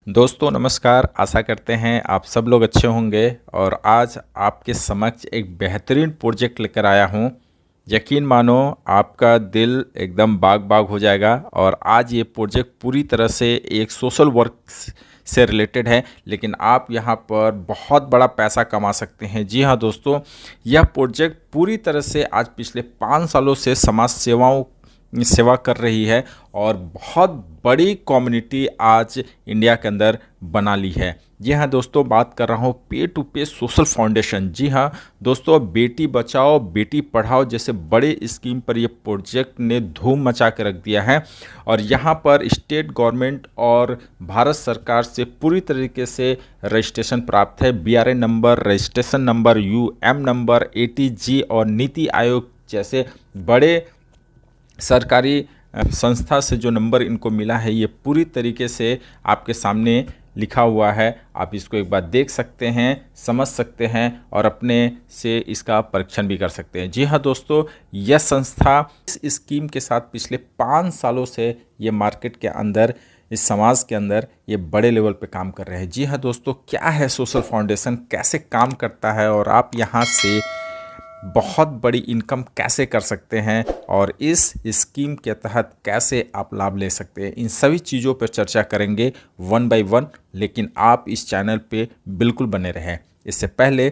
दोस्तों नमस्कार। आशा करते हैं आप सब लोग अच्छे होंगे और आज आपके समक्ष एक बेहतरीन प्रोजेक्ट लेकर आया हूं। यकीन मानो आपका दिल एकदम बाग बाग हो जाएगा। और आज ये प्रोजेक्ट पूरी तरह से एक सोशल वर्क से रिलेटेड है, लेकिन आप यहां पर बहुत बड़ा पैसा कमा सकते हैं। जी हाँ दोस्तों, यह प्रोजेक्ट पूरी तरह से आज पिछले 5 सालों से समाज सेवा कर रही है और बहुत बड़ी कम्युनिटी आज इंडिया के अंदर बना ली है। जी हाँ दोस्तों, बात कर रहा हूँ पे टू पे सोशल फाउंडेशन। जी हाँ दोस्तों, बेटी बचाओ बेटी पढ़ाओ जैसे बड़े स्कीम पर ये प्रोजेक्ट ने धूम मचा के रख दिया है। और यहाँ पर स्टेट गवर्नमेंट और भारत सरकार से पूरी तरीके से रजिस्ट्रेशन प्राप्त है। BRA number, registration number, UM number, ATG और नीति आयोग जैसे बड़े सरकारी संस्था से जो नंबर इनको मिला है, ये पूरी तरीके से आपके सामने लिखा हुआ है। आप इसको एक बार देख सकते हैं, समझ सकते हैं और अपने से इसका परीक्षण भी कर सकते हैं। जी हाँ दोस्तों, यह संस्था इस स्कीम के साथ पिछले 5 सालों से ये मार्केट के अंदर, इस समाज के अंदर ये बड़े लेवल पे काम कर रहे हैं। जी हाँ दोस्तों, क्या है सोशल फाउंडेशन, कैसे काम करता है और आप यहाँ से बहुत बड़ी इनकम कैसे कर सकते हैं और इस स्कीम के तहत कैसे आप लाभ ले सकते हैं, इन सभी चीज़ों पर चर्चा करेंगे वन बाय वन। लेकिन आप इस चैनल पे बिल्कुल बने रहें। इससे पहले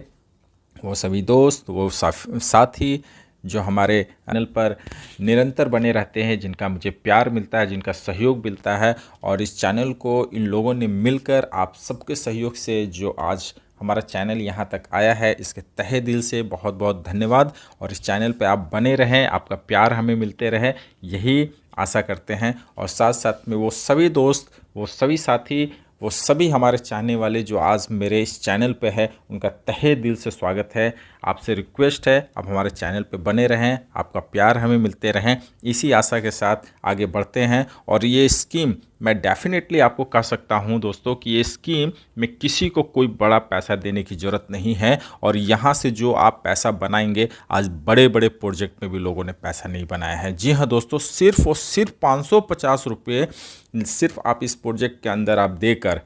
वो सभी दोस्त, वो साथी जो हमारे चैनल पर निरंतर बने रहते हैं, जिनका मुझे प्यार मिलता है, जिनका सहयोग मिलता है, और इस चैनल को इन लोगों ने मिलकर आप सबके सहयोग से जो आज हमारा चैनल यहाँ तक आया है, इसके तहे दिल से बहुत बहुत धन्यवाद। और इस चैनल पे आप बने रहें, आपका प्यार हमें मिलते रहे, यही आशा करते हैं। और साथ साथ में वो सभी दोस्त, वो सभी साथी, वो सभी हमारे चाहने वाले जो आज मेरे इस चैनल पे है, उनका तहे दिल से स्वागत है। आपसे रिक्वेस्ट है आप हमारे चैनल पे बने रहें, आपका प्यार हमें मिलते रहें। इसी आशा के साथ आगे बढ़ते हैं। और ये स्कीम मैं डेफिनेटली आपको कह सकता हूं दोस्तों कि ये स्कीम में किसी को कोई बड़ा पैसा देने की ज़रूरत नहीं है। और यहाँ से जो आप पैसा बनाएंगे, आज बड़े बड़े प्रोजेक्ट में भी लोगों ने पैसा नहीं बनाया है। जी हाँ दोस्तों, सिर्फ और सिर्फ 550 रुपये सिर्फ आप इस प्रोजेक्ट के अंदर आप देकर,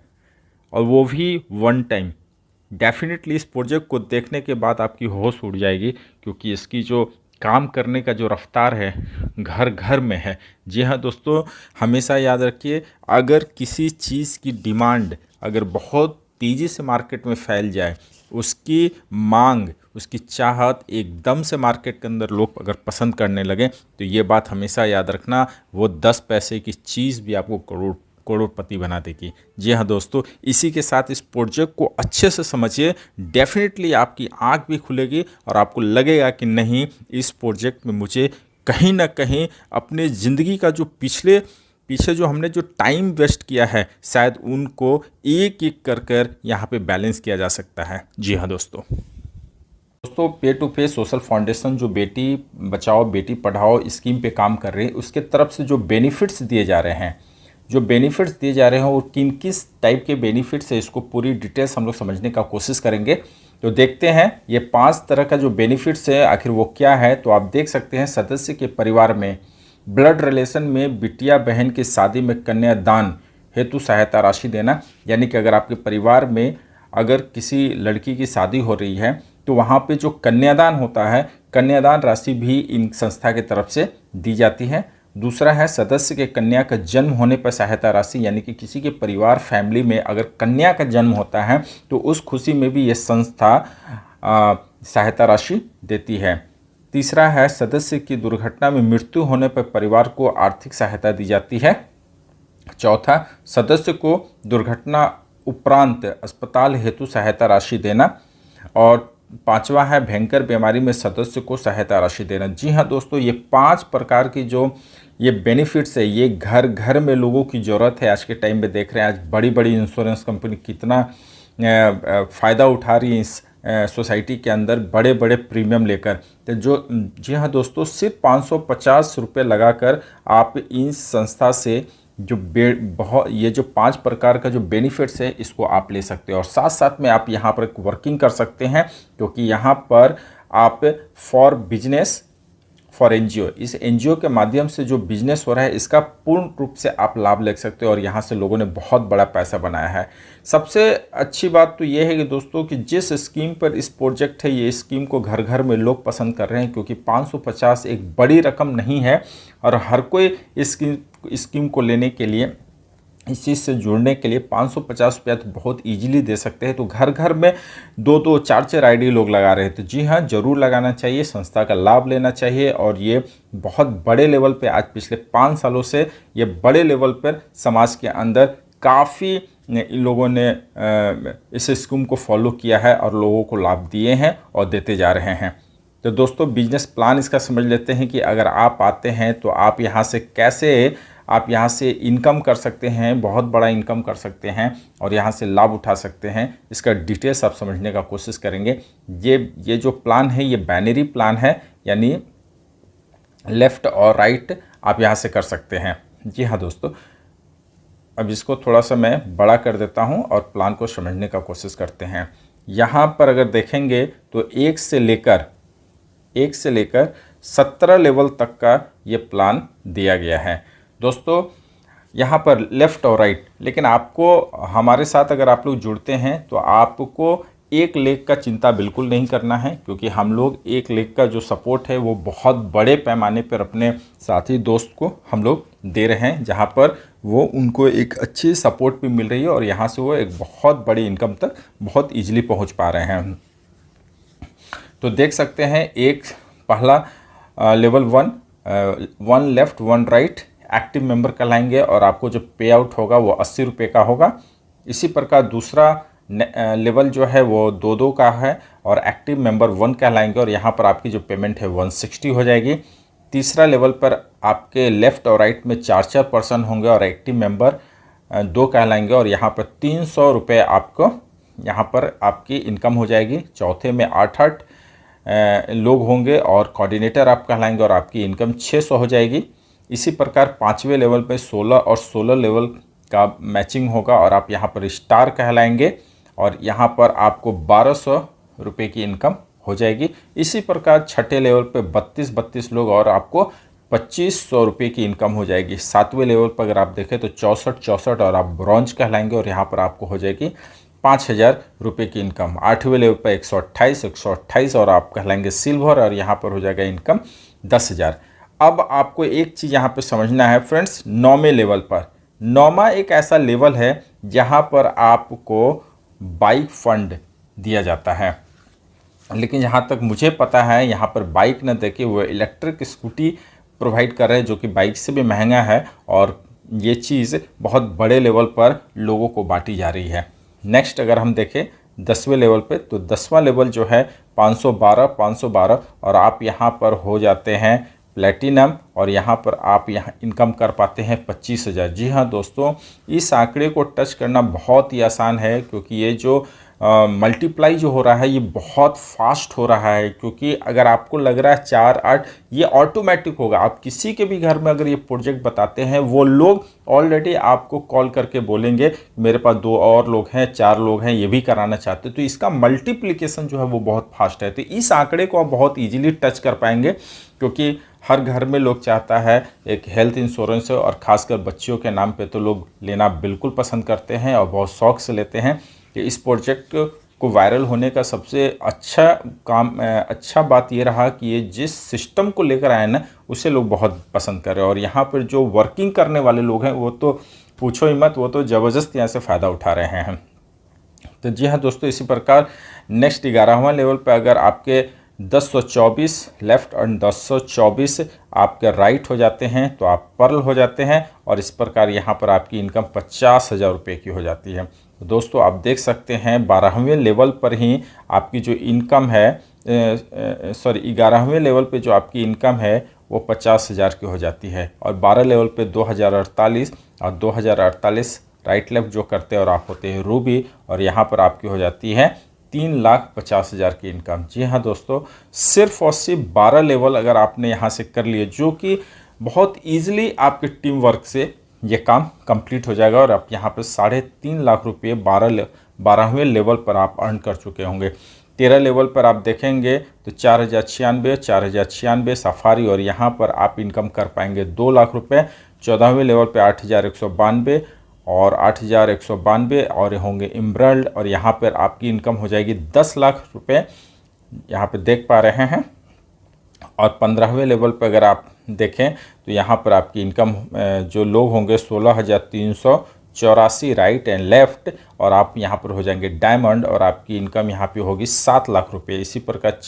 और वो भी वन टाइम, डेफिनेटली इस प्रोजेक्ट को देखने के बाद आपकी होश उड़ जाएगी, क्योंकि इसकी जो काम करने का जो रफ्तार है घर घर में है। जी हाँ दोस्तों, हमेशा याद रखिए, अगर किसी चीज़ की डिमांड अगर बहुत तेज़ी से मार्केट में फैल जाए, उसकी मांग, उसकी चाहत एकदम से मार्केट के अंदर लोग अगर पसंद करने लगें, तो ये बात हमेशा याद रखना, वो 10 पैसे की चीज़ भी आपको करोड़पति बना देगी। जी हाँ दोस्तों, इसी के साथ इस प्रोजेक्ट को अच्छे से समझिए, डेफिनेटली आपकी आंख भी खुलेगी और आपको लगेगा कि नहीं, इस प्रोजेक्ट में मुझे कहीं ना कहीं अपने ज़िंदगी का जो पीछे जो हमने जो टाइम वेस्ट किया है, शायद उनको एक एक कर यहाँ पे बैलेंस किया जा सकता है। जी हाँ दोस्तों, पे टू पे सोशल फाउंडेशन जो बेटी बचाओ बेटी पढ़ाओ स्कीम पे काम कर रही है, उसके तरफ से जो बेनिफिट्स दिए जा रहे हैं, वो किन किस टाइप के बेनिफिट्स है, इसको पूरी डिटेल्स हम लोग समझने का कोशिश करेंगे। तो देखते हैं ये 5 तरह का जो बेनिफिट्स है आखिर वो क्या है। तो आप देख सकते हैं, सदस्य के परिवार में ब्लड रिलेशन में बिटिया बहन की शादी में कन्यादान हेतु सहायता राशि देना। यानी कि अगर आपके परिवार में अगर किसी लड़की की शादी हो रही है, तो वहाँ पे जो कन्यादान होता है, कन्यादान राशि भी इन संस्था की तरफ से दी जाती है। दूसरा है, सदस्य के कन्या का जन्म होने पर सहायता राशि, यानी कि किसी के परिवार फैमिली में अगर कन्या का जन्म होता है, तो उस खुशी में भी ये संस्था सहायता राशि देती है। तीसरा है, सदस्य की दुर्घटना में मृत्यु होने पर परिवार को आर्थिक सहायता दी जाती है। चौथा, सदस्य को दुर्घटना उपरांत अस्पताल हेतु सहायता राशि देना। और पांचवा है, भयंकर बीमारी में सदस्य को सहायता राशि देना। जी हाँ दोस्तों, ये 5 प्रकार की जो ये बेनिफिट्स है, ये घर घर में लोगों की ज़रूरत है। आज के टाइम में देख रहे हैं, आज बड़ी बड़ी इंश्योरेंस कंपनी कितना फ़ायदा उठा रही है इस सोसाइटी के अंदर बड़े बड़े प्रीमियम लेकर। तो जी हाँ दोस्तों, सिर्फ 550 रुपये लगाकर आप इस संस्था से जो ये जो 5 प्रकार का जो बेनिफिट्स है, इसको आप ले सकते हो। और साथ साथ में आप यहाँ पर वर्किंग कर सकते हैं, क्योंकि यहाँ पर आप फॉर बिजनेस फॉर एनजीओ। इस एनजीओ के माध्यम से जो बिजनेस हो रहा है इसका पूर्ण रूप से आप लाभ ले सकते हो और यहाँ से लोगों ने बहुत बड़ा पैसा बनाया है। सबसे अच्छी बात तो ये है कि दोस्तों कि जिस स्कीम पर इस प्रोजेक्ट है, ये स्कीम को घर घर में लोग पसंद कर रहे हैं, क्योंकि 550 एक बड़ी रकम नहीं है और हर कोई इस स्कीम को लेने के लिए, इस चीज़ से जुड़ने के लिए 550 रुपया तो बहुत इजीली दे सकते हैं। तो घर घर में 2-2 4-4 आईडी लोग लगा रहे हैं, तो जी हाँ, ज़रूर लगाना चाहिए, संस्था का लाभ लेना चाहिए। और ये बहुत बड़े लेवल पे आज पिछले 5 सालों से ये बड़े लेवल पर समाज के अंदर काफ़ी लोगों ने इस स्कीम को फॉलो किया है और लोगों को लाभ दिए हैं और देते जा रहे हैं। तो दोस्तों, बिजनेस प्लान इसका समझ लेते हैं कि अगर आप आते हैं तो आप यहाँ से कैसे आप यहाँ से इनकम कर सकते हैं, बहुत बड़ा इनकम कर सकते हैं और यहाँ से लाभ उठा सकते हैं। इसका डिटेल्स आप समझने का कोशिश करेंगे। ये जो प्लान है ये बाइनरी प्लान है, यानी लेफ़्ट और राइट आप यहाँ से कर सकते हैं। जी हाँ दोस्तों, अब इसको थोड़ा सा मैं बड़ा कर देता हूँ और प्लान को समझने का कोशिश करते हैं। यहाँ पर अगर देखेंगे तो 1 से लेकर 17 लेवल तक का ये प्लान दिया गया है। दोस्तों, यहाँ पर लेफ़्ट और राइट, लेकिन आपको हमारे साथ अगर आप लोग जुड़ते हैं तो आपको 1 लाख का चिंता बिल्कुल नहीं करना है, क्योंकि हम लोग 1 लाख का जो सपोर्ट है वो बहुत बड़े पैमाने पर अपने साथी दोस्त को हम लोग दे रहे हैं, जहाँ पर वो उनको एक अच्छी सपोर्ट भी मिल रही है और यहाँ से वो एक बहुत बड़ी इनकम तक बहुत ईजिली पहुँच पा रहे हैं। तो देख सकते हैं, एक पहला level 1 left 1 right active member कहलाएंगे और आपको जो पे आउट होगा वो 80 रुपये का होगा। इसी प्रकार दूसरा लेवल जो है वो 2-2 का है और एक्टिव मेंबर 1 कहलाएंगे और यहाँ पर आपकी जो पेमेंट है 160 हो जाएगी। तीसरा लेवल पर आपके लेफ़्ट और राइट में 4-4 पर्सन होंगे और एक्टिव मेंबर 2 कहलाएंगे और यहाँ पर 300 रुपये आपको यहाँ पर आपकी इनकम हो जाएगी। चौथे में 8-8 लोग होंगे और कोऑर्डिनेटर आप कहलाएंगे और आपकी इनकम 600 हो जाएगी। इसी प्रकार 5वें लेवल पे 16 और 16 लेवल का मैचिंग होगा और आप यहाँ पर स्टार कहलाएंगे और यहाँ पर आपको 1200 रुपये की इनकम हो जाएगी। इसी प्रकार 6ठे लेवल पे 32 लोग और आपको 2500 रुपये की इनकम हो जाएगी। 7वें लेवल पर अगर आप देखें तो 64 और आप ब्रॉन्ज कहलाएंगे और यहाँ पर आपको हो जाएगी 5000 रुपये की इनकम। 8वें लेवल पर 128 और आप कहलाएंगे सिल्वर और यहाँ पर हो जाएगा इनकम 10,000। अब आपको एक चीज़ यहाँ पे समझना है फ्रेंड्स, 9वें लेवल पर, 9वां एक ऐसा लेवल है जहाँ पर आपको बाइक फंड दिया जाता है, लेकिन जहाँ तक मुझे पता है यहाँ पर बाइक न देके वो इलेक्ट्रिक स्कूटी प्रोवाइड कर रहे हैं, जो कि बाइक से भी महंगा है और ये चीज़ बहुत बड़े लेवल पर लोगों को बांटी जा रही है। नेक्स्ट अगर हम देखें 10वें लेवल पे, तो 10वां लेवल जो है 512 और आप यहाँ पर हो जाते हैं प्लेटिनम और यहाँ पर आप यहाँ इनकम कर पाते हैं 25,000। जी हाँ दोस्तों, इस आंकड़े को टच करना बहुत ही आसान है, क्योंकि ये जो मल्टीप्लाई जो हो रहा है ये बहुत फास्ट हो रहा है। क्योंकि अगर आपको लग रहा है 4-8 ये ऑटोमेटिक होगा, आप किसी के भी घर में अगर ये प्रोजेक्ट बताते हैं वो लोग ऑलरेडी आपको कॉल करके बोलेंगे मेरे पास 2 और लोग हैं, 4 लोग हैं, ये भी कराना चाहते। तो इसका मल्टीप्लिकेशन जो है वो बहुत फास्ट है। तो इस आंकड़े को आप बहुत ईजिली टच कर पाएंगे, क्योंकि हर घर में लोग चाहता है एक हेल्थ इंश्योरेंस है और ख़ासकर बच्चियों के नाम पे तो लोग लेना बिल्कुल पसंद करते हैं और बहुत शौक से लेते हैं। कि इस प्रोजेक्ट को वायरल होने का सबसे अच्छा बात ये रहा कि ये जिस सिस्टम को लेकर आए ना उसे लोग बहुत पसंद कर रहे हैं और यहाँ पर जो वर्किंग करने वाले लोग हैं वो तो पूछो ही मत, वो तो ज़बरदस्त यहाँ से फ़ायदा उठा रहे हैं। तो जी हाँ दोस्तों, इसी प्रकार नेक्स्ट 11वां लेवल पे अगर आपके 1024 लेफ़्ट और 1024 आपके राइट हो जाते हैं तो आप पर्ल हो जाते हैं और इस प्रकार यहाँ पर आपकी इनकम 50,000 रुपये की हो जाती है। तो दोस्तों आप देख सकते हैं 12वें लेवल पर ही आपकी जो इनकम है 11वें लेवल पे जो आपकी इनकम है वो 50,000 की हो जाती है और 12 लेवल पे 2048 और 2048 राइट लेफ़्ट जो करते हैं और आप होते हैं रूबी और यहाँ पर आपकी हो जाती है 3,50,000 की इनकम। जी हाँ दोस्तों, सिर्फ और सिर्फ 12 लेवल अगर आपने यहाँ से कर लिए, जो कि बहुत ईजिली आपके टीम वर्क से ये काम कंप्लीट हो जाएगा और आप यहाँ पर 3.5 लाख रुपये 12वें लेवल पर आप अर्न कर चुके होंगे। 13 लेवल पर आप देखेंगे तो 4096, 4096 सफारी, और यहाँ पर आप इनकम कर पाएंगे 2 लाख रुपए। 14वें लेवल पे 8192 और 8192 और होंगे इमरल्ड, और यहाँ पर आपकी इनकम हो जाएगी 10 लाख रुपए, यहाँ पे देख पा रहे हैं। और 15वें लेवल पर अगर आप देखें तो यहाँ पर आपकी इनकम जो लोग होंगे 16,384 राइट एंड लेफ़्ट, और आप यहाँ पर हो जाएंगे डायमंड, और आपकी इनकम यहाँ पे होगी 7 लाख रुपए। इसी प्रकार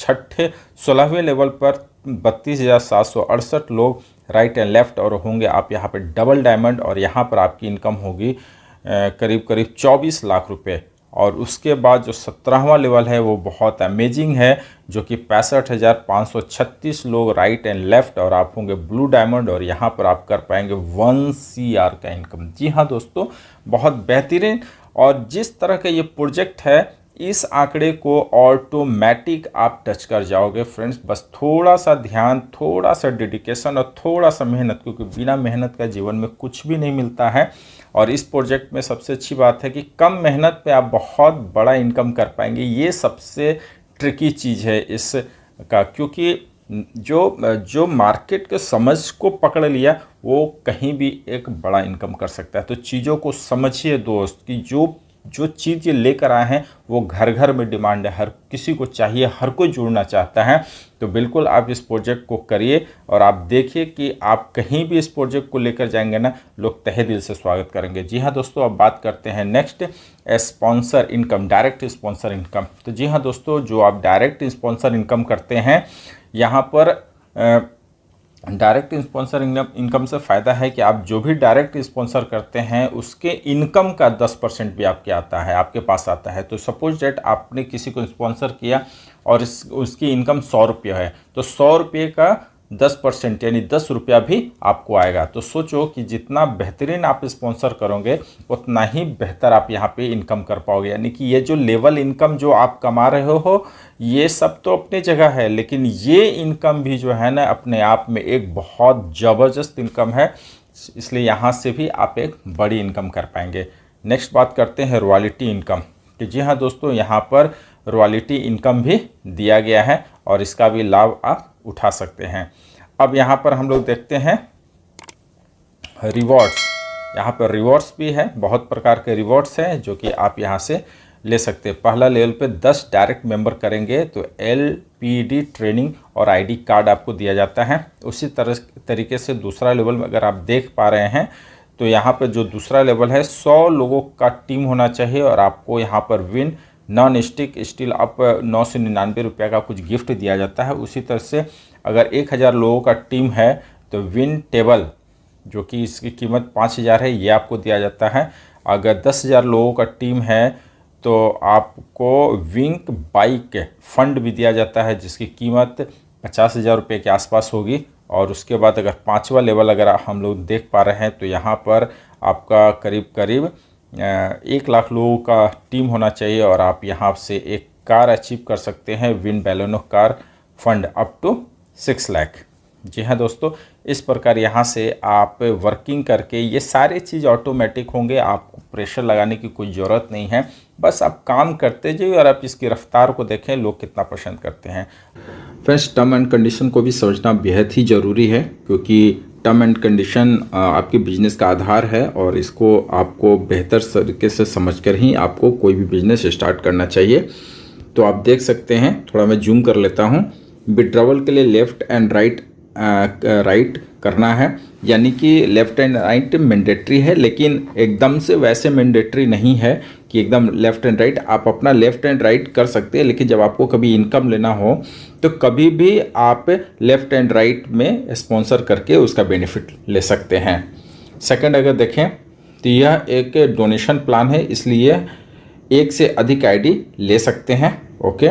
16वें लेवल पर 32,768 लोग राइट एंड लेफ़्ट और होंगे आप यहाँ पर डबल डायमंड, और यहाँ पर आपकी इनकम होगी करीब करीब 24 लाख रुपए। और उसके बाद जो 17वां लेवल है वो बहुत अमेजिंग है, जो कि 65,536 लोग राइट एंड लेफ़्ट, और आप होंगे ब्लू डायमंड, और यहाँ पर आप कर पाएंगे 1 CR का इनकम। जी हाँ दोस्तों, बहुत बेहतरीन। और जिस तरह का ये प्रोजेक्ट है, इस आंकड़े को ऑटोमेटिक आप टच कर जाओगे फ्रेंड्स। बस थोड़ा सा ध्यान, थोड़ा सा डेडिकेशन और थोड़ा सा मेहनत, क्योंकि बिना मेहनत का जीवन में कुछ भी नहीं मिलता है। और इस प्रोजेक्ट में सबसे अच्छी बात है कि कम मेहनत पे आप बहुत बड़ा इनकम कर पाएंगे। ये सबसे ट्रिकी चीज़ है इसका, क्योंकि जो मार्केट के समझ को पकड़ लिया वो कहीं भी एक बड़ा इनकम कर सकता है। तो चीज़ों को समझिए दोस्त, कि जो चीज़ ये लेकर आए हैं वो घर घर में डिमांड है, हर किसी को चाहिए, हर कोई जुड़ना चाहता है। तो बिल्कुल आप इस प्रोजेक्ट को करिए, और आप देखिए कि आप कहीं भी इस प्रोजेक्ट को लेकर जाएंगे ना, लोग तहे दिल से स्वागत करेंगे। जी हाँ दोस्तों, अब बात करते हैं next, sponsor income, direct sponsor income. तो जी हाँ दोस्तों, जो आप डायरेक्ट स्पॉन्सर इनकम करते हैं, यहाँ पर डायरेक्ट स्पॉन्सर इनकम से फ़ायदा है कि आप जो भी डायरेक्ट स्पॉन्सर करते हैं उसके इनकम का 10% भी आपके आता है, आपके पास आता है। तो सपोज डेट आपने किसी को स्पॉन्सर किया और उसकी इनकम 100 रुपये है, तो 100 रुपये का 10% यानी 10 रुपया भी आपको आएगा। तो सोचो कि जितना बेहतरीन आप स्पॉन्सर करोगे उतना ही बेहतर आप यहाँ पे इनकम कर पाओगे। यानी कि ये जो लेवल इनकम जो आप कमा रहे हो, ये सब तो अपनी जगह है, लेकिन ये इनकम भी जो है ना, अपने आप में एक बहुत ज़बरदस्त इनकम है। इसलिए यहाँ से भी आप एक बड़ी इनकम कर पाएंगे। नेक्स्ट बात करते हैं रॉयल्टी इनकम। कि जी हाँ दोस्तों, यहाँ पर रॉयल्टी इनकम भी दिया गया है और इसका भी लाभ आप उठा सकते हैं। अब यहाँ पर हम लोग देखते हैं रिवॉर्ड्स। यहाँ पर रिवॉर्ड्स भी है, बहुत प्रकार के रिवॉर्ड्स हैं जो कि आप यहाँ से ले सकते हैं। पहला लेवल पे 10 डायरेक्ट मेंबर करेंगे तो LPD ट्रेनिंग और ID कार्ड आपको दिया जाता है। उसी तरीके से दूसरा लेवल में अगर आप देख पा रहे हैं तो यहाँ पर जो दूसरा लेवल है 100 लोगों का टीम होना चाहिए और आपको यहाँ पर win non stick steel up 999 रुपये का कुछ गिफ्ट दिया जाता है। उसी तरह से अगर 1000 लोगों का टीम है तो विन टेबल, जो कि इसकी कीमत 5000 है, ये आपको दिया जाता है। अगर 10,000 लोगों का टीम है तो आपको विंक बाइक फंड भी दिया जाता है जिसकी कीमत 50,000 रुपये के आसपास होगी। और उसके बाद अगर 5वां लेवल अगर हम लोग देख पा रहे हैं तो यहाँ पर आपका करीब करीब 1 लाख लोगों का टीम होना चाहिए और आप यहाँ से एक कार अचीव कर सकते हैं, win Baleno car fund up to 6 lakh. जी हाँ दोस्तों, इस प्रकार यहाँ से आप वर्किंग करके ये सारी चीज़ ऑटोमेटिक होंगे, आपको प्रेशर लगाने की कोई ज़रूरत नहीं है। बस आप काम करते जाइए और आप इसकी रफ्तार को देखें लोग कितना पसंद करते हैं। फ्रेंड्स, टर्म एंड कंडीशन को भी समझना बेहद ही ज़रूरी है, क्योंकि टर्म एंड कंडीशन आपके बिजनेस का आधार है और इसको आपको बेहतर तरीके से समझकर ही आपको कोई भी बिजनेस स्टार्ट करना चाहिए। तो आप देख सकते हैं, थोड़ा मैं जूम कर लेता हूँ। विड्रॉवल के लिए लेफ़्ट एंड राइट करना है, यानी कि लेफ़्ट एंड राइट मैंडेटरी है, लेकिन एकदम से वैसे मैंडेटरी नहीं है कि एकदम लेफ़्ट एंड राइट। आप अपना लेफ़्ट एंड राइट कर सकते हैं, लेकिन जब आपको कभी इनकम लेना हो तो कभी भी आप लेफ़्ट एंड राइट में स्पॉन्सर करके उसका बेनिफिट ले सकते हैं। सेकंड अगर देखें तो यह एक डोनेशन प्लान है, इसलिए 1 से अधिक ID ले सकते हैं। ओके,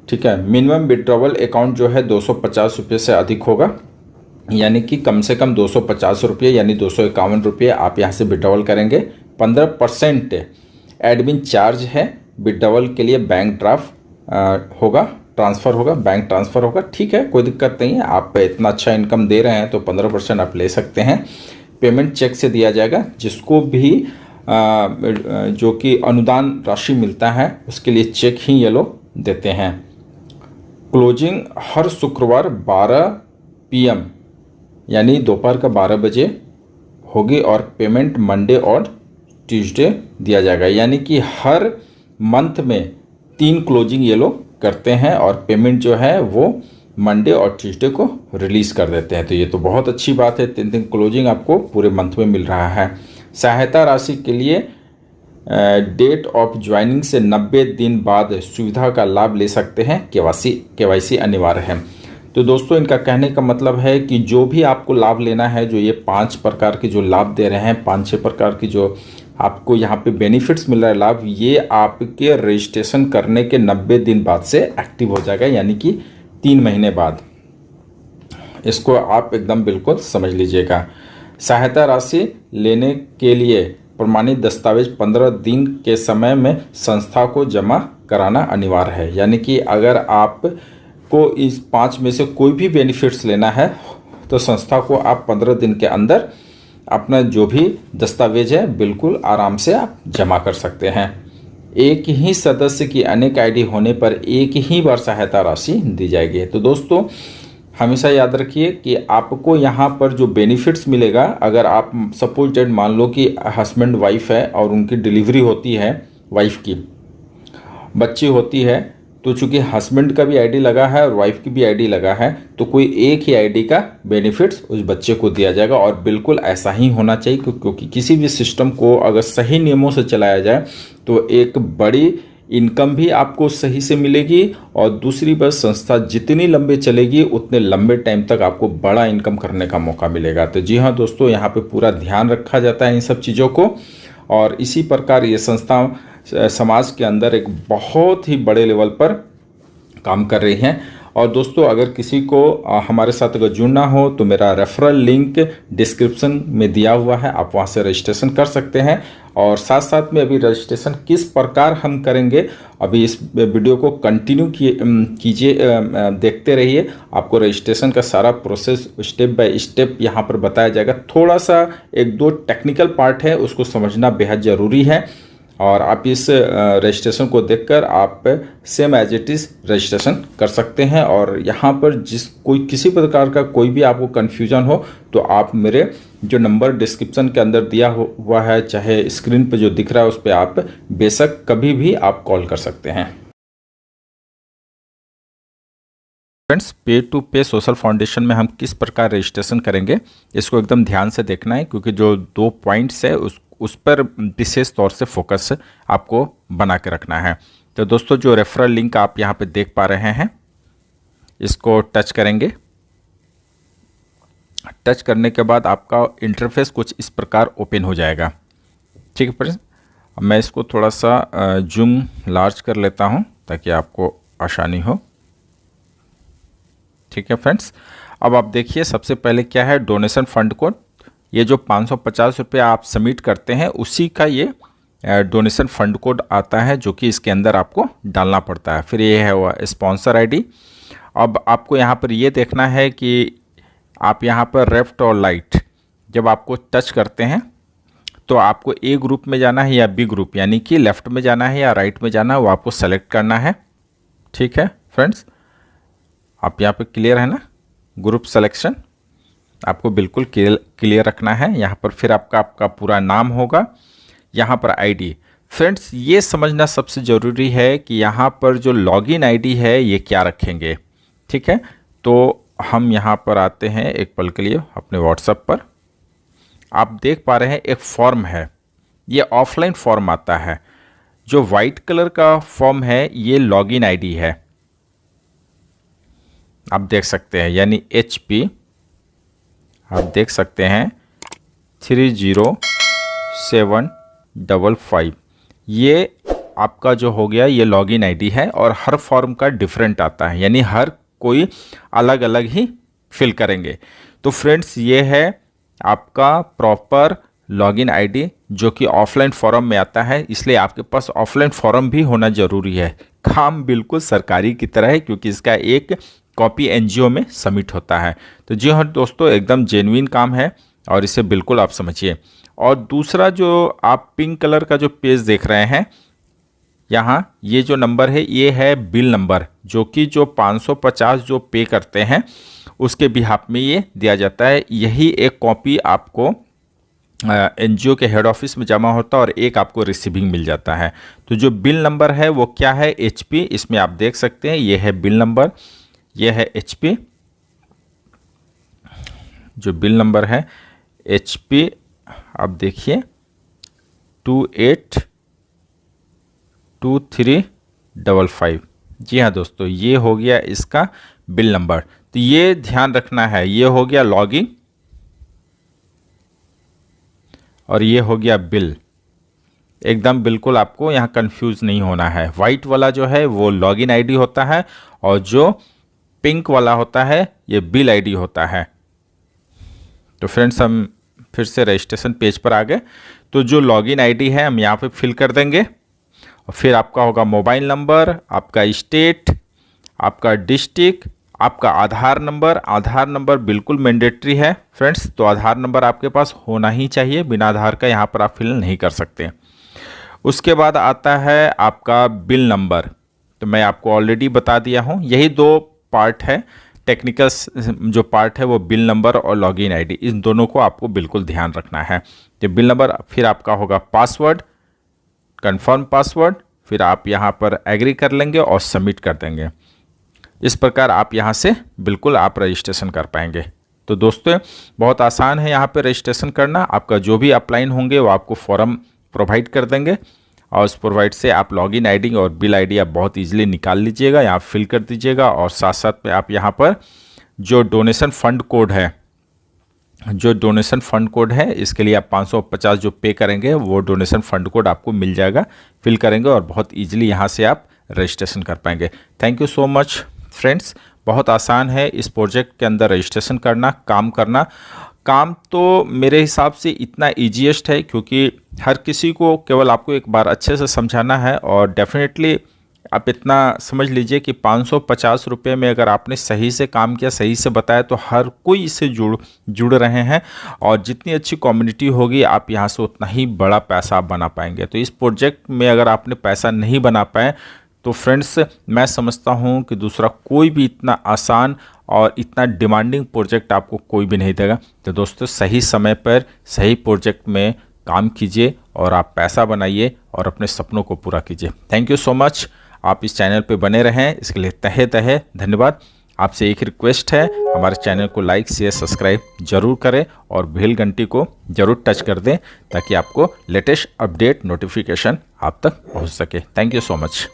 ठीक है। मिनिमम विड्रॉवल अकाउंट जो है 250 रुपये से अधिक होगा, यानी कि कम से कम 250 रुपये यानी 251 रुपये आप यहाँ से विड्रॉवल करेंगे। 15% एडमिन चार्ज है। विड्रॉवल के लिए बैंक ड्राफ्ट होगा, ट्रांसफ़र होगा, बैंक ट्रांसफ़र होगा। ठीक है, कोई दिक्कत नहीं है। आप इतना अच्छा इनकम दे रहे हैं तो 15% आप ले सकते हैं। पेमेंट चेक से दिया जाएगा। जिसको भी जो कि अनुदान राशि मिलता है उसके लिए चेक ही ये लोग देते हैं। क्लोजिंग हर शुक्रवार 12 PM यानी दोपहर का 12 बजे होगी और पेमेंट मंडे और ट्यूसडे दिया जाएगा। यानी कि हर मंथ में 3 क्लोजिंग ये लोग करते हैं और पेमेंट जो है वो मंडे और ट्यूसडे को रिलीज़ कर देते हैं। तो ये तो बहुत अच्छी बात है, 3 क्लोजिंग आपको पूरे मंथ में मिल रहा है। सहायता राशि के लिए डेट ऑफ ज्वाइनिंग से 90 दिन बाद सुविधा का लाभ ले सकते हैं। केवाईसी अनिवार्य है। तो दोस्तों इनका कहने का मतलब है कि जो भी आपको लाभ लेना है, जो ये 5 प्रकार के जो लाभ दे रहे हैं, 5-6 प्रकार की जो आपको यहाँ पे बेनिफिट्स मिल रहा है लाभ, ये आपके रजिस्ट्रेशन करने के 90 दिन बाद से एक्टिव हो जाएगा, यानी कि 3 महीने बाद। इसको आप एकदम बिल्कुल समझ लीजिएगा। सहायता राशि लेने के लिए प्रमाणित दस्तावेज 15 दिन के समय में संस्था को जमा कराना अनिवार्य है। यानी कि अगर आपको इस 5 में से कोई भी बेनिफिट्स लेना है तो संस्था को आप 15 दिन के अंदर अपना जो भी दस्तावेज है बिल्कुल आराम से आप जमा कर सकते हैं। एक ही सदस्य की अनेक आईडी होने पर एक ही बार सहायता राशि दी जाएगी। तो दोस्तों हमेशा याद रखिए कि आपको यहाँ पर जो बेनिफिट्स मिलेगा, अगर आप सपोज डेट मान लो कि हस्बैंड वाइफ है और उनकी डिलीवरी होती है, वाइफ की बच्ची होती है, तो चूंकि हस्बैंड का भी आईडी लगा है और वाइफ की भी आईडी लगा है, तो कोई एक ही आईडी का बेनिफिट्स उस बच्चे को दिया जाएगा। और बिल्कुल ऐसा ही होना चाहिए, क्योंकि किसी भी सिस्टम को अगर सही नियमों से चलाया जाए तो एक बड़ी इनकम भी आपको सही से मिलेगी और दूसरी बात, संस्था जितनी लंबे चलेगी उतने लंबे टाइम तक आपको बड़ा इनकम करने का मौका मिलेगा। तो जी हाँ दोस्तों, यहाँ पे पूरा ध्यान रखा जाता है इन सब चीज़ों को, और इसी प्रकार ये संस्था समाज के अंदर एक बहुत ही बड़े लेवल पर काम कर रही हैं। और दोस्तों अगर किसी को हमारे साथ अगर जुड़ना हो तो मेरा रेफरल लिंक डिस्क्रिप्शन में दिया हुआ है, आप वहां से रजिस्ट्रेशन कर सकते हैं। और साथ साथ में अभी रजिस्ट्रेशन किस प्रकार हम करेंगे, अभी इस वीडियो को कंटिन्यू कीजिए, देखते रहिए। आपको रजिस्ट्रेशन का सारा प्रोसेस स्टेप बाय स्टेप यहाँ पर बताया जाएगा। थोड़ा सा 1-2 टेक्निकल पार्ट है, उसको समझना बेहद ज़रूरी है। और आप इस रजिस्ट्रेशन को देखकर आप same as it is registration कर सकते हैं। और यहाँ पर किसी प्रकार का कोई भी आपको कन्फ्यूजन हो तो आप मेरे जो नंबर डिस्क्रिप्शन के अंदर दिया हुआ है, चाहे स्क्रीन पर जो दिख रहा है, उस पर आप बेशक कभी भी आप कॉल कर सकते हैं। फ्रेंड्स, पे टू पे सोशल फाउंडेशन में हम किस प्रकार रजिस्ट्रेशन करेंगे, इसको एकदम ध्यान से देखना है, क्योंकि जो 2 पॉइंट्स है उस पर विशेष तौर से फोकस आपको बना के रखना है। तो दोस्तों जो रेफरल लिंक आप यहाँ पे देख पा रहे हैं, इसको टच करेंगे। टच करने के बाद आपका इंटरफेस कुछ इस प्रकार ओपन हो जाएगा। ठीक है फ्रेंड्स, मैं इसको थोड़ा सा जूम लार्ज कर लेता हूँ ताकि आपको आसानी हो। ठीक है फ्रेंड्स, अब आप देखिए सबसे पहले क्या है, डोनेशन फंड कोड। ये जो 550 रुपये आप सबमिट करते हैं उसी का ये डोनेशन फंड कोड आता है, जो कि इसके अंदर आपको डालना पड़ता है। फिर ये है वो स्पॉन्सर आईडी। अब आपको यहाँ पर ये देखना है कि आप यहाँ पर लेफ्ट और राइट जब आपको टच करते हैं तो आपको ए ग्रुप में जाना है या बी ग्रुप, यानी कि लेफ़्ट में जाना है या राइट में जाना है, वो आपको सेलेक्ट करना है। ठीक है फ्रेंड्स, आप यहाँ पे क्लियर है ना, ग्रुप सिलेक्शन आपको बिल्कुल क्लियर रखना है। यहाँ पर फिर आपका पूरा नाम होगा, यहाँ पर आईडी। फ्रेंड्स ये समझना सबसे ज़रूरी है कि यहाँ पर जो लॉगिन आईडी है ये क्या रखेंगे। ठीक है, तो हम यहाँ पर आते हैं एक पल के लिए अपने व्हाट्सएप पर। आप देख पा रहे हैं एक फॉर्म है, ये ऑफलाइन फॉर्म आता है। जो वाइट कलर का फॉर्म है ये लॉगिन आईडी है, आप देख सकते हैं, यानी HP आप देख सकते हैं 30755। ये आपका जो हो गया ये लॉगिन आईडी है। और हर फॉर्म का डिफरेंट आता है, यानी हर कोई अलग अलग ही फिल करेंगे। तो फ्रेंड्स ये है आपका प्रॉपर लॉगिन आईडी, जो कि ऑफलाइन फॉर्म में आता है। इसलिए आपके पास ऑफलाइन फॉर्म भी होना ज़रूरी है। काम बिल्कुल सरकारी की तरह है, क्योंकि इसका एक कॉपी NGO में सबमिट होता है। तो जी हाँ दोस्तों, एकदम जेन्युइन काम है और इसे बिल्कुल आप समझिए। और दूसरा जो आप पिंक कलर का जो पेज देख रहे हैं, यहाँ ये जो नंबर है ये है बिल नंबर, जो कि जो 550 जो पे करते हैं उसके बिहाफ में ये दिया जाता है। यही एक कॉपी आपको एनजीओ के हेड ऑफिस में जमा होता है और एक आपको रिसीविंग मिल जाता है। तो जो बिल नंबर है वो क्या है, HP, इसमें आप देख सकते हैं ये है बिल नंबर, ये है HP, जो बिल नंबर है HP आप देखिए 282355। जी हाँ दोस्तों, ये हो गया इसका बिल नंबर। तो ये ध्यान रखना है, ये हो गया लॉगिन और ये हो गया बिल। एकदम बिल्कुल आपको यहाँ कंफ्यूज नहीं होना है। वाइट वाला जो है वो लॉगिन आईडी होता है और जो पिंक वाला होता है ये बिल आईडी होता है। तो फ्रेंड्स हम फिर से रजिस्ट्रेशन पेज पर आ गए। तो जो लॉगिन आईडी है हम यहाँ पे फिल कर देंगे और फिर आपका होगा मोबाइल नंबर, आपका स्टेट, आपका डिस्ट्रिक्ट, आपका आधार नंबर बिल्कुल मैंडेटरी है फ्रेंड्स। तो आधार नंबर आपके पास होना ही चाहिए, बिना आधार का यहाँ पर आप फिल नहीं कर सकते। उसके बाद आता है आपका बिल नंबर। तो मैं आपको ऑलरेडी बता दिया हूँ, यही दो पार्ट है। टेक्निकल जो पार्ट है वो बिल नंबर और लॉगिन आईडी, इन दोनों को आपको बिल्कुल ध्यान रखना है। तो बिल नंबर, फिर आपका होगा पासवर्ड, कंफर्म पासवर्ड, फिर आप यहाँ पर एग्री कर लेंगे और सबमिट कर देंगे। इस प्रकार आप यहाँ से बिल्कुल आप रजिस्ट्रेशन कर पाएंगे। तो दोस्तों बहुत आसान है यहाँ पे रजिस्ट्रेशन करना। आपका जो भी अपलाइन होंगे वो आपको फॉर्म प्रोवाइड कर देंगे और उस प्रोवाइड से आप लॉगिन आईडी और बिल आईडी आप बहुत इजीली निकाल लीजिएगा, यहाँ फिल कर दीजिएगा। और साथ साथ में आप यहाँ पर जो डोनेशन फंड कोड है, इसके लिए आप 550 जो पे करेंगे वो डोनेशन फंड कोड आपको मिल जाएगा, फिल करेंगे और बहुत ईजिली यहाँ से आप रजिस्ट्रेशन कर पाएंगे। Thank you so much friends. बहुत आसान है इस प्रोजेक्ट के अंदर रजिस्ट्रेशन करना, काम करना। काम तो मेरे हिसाब से इतना ईजीएस्ट है क्योंकि हर किसी को केवल आपको एक बार अच्छे से समझाना है। और डेफिनेटली आप इतना समझ लीजिए कि 550 रुपये में अगर आपने सही से काम किया, सही से बताया, तो हर कोई इससे जुड़ रहे हैं। और जितनी अच्छी कम्युनिटी होगी आप यहाँ से उतना ही बड़ा पैसा आप बना पाएंगे। तो इस प्रोजेक्ट में अगर आपने पैसा नहीं बना पाए तो फ्रेंड्स मैं समझता हूँ कि दूसरा कोई भी इतना आसान और इतना डिमांडिंग प्रोजेक्ट आपको कोई भी नहीं देगा। तो दोस्तों सही समय पर सही प्रोजेक्ट में काम कीजिए और आप पैसा बनाइए और अपने सपनों को पूरा कीजिए। Thank you so much. आप इस चैनल पे बने रहें, इसके लिए तहे तहे धन्यवाद। आपसे एक रिक्वेस्ट है, हमारे चैनल को लाइक शेयर सब्सक्राइब जरूर करें और बेल घंटी को जरूर टच कर दें ताकि आपको लेटेस्ट अपडेट नोटिफिकेशन आप तक पहुंच सके। Thank you so much.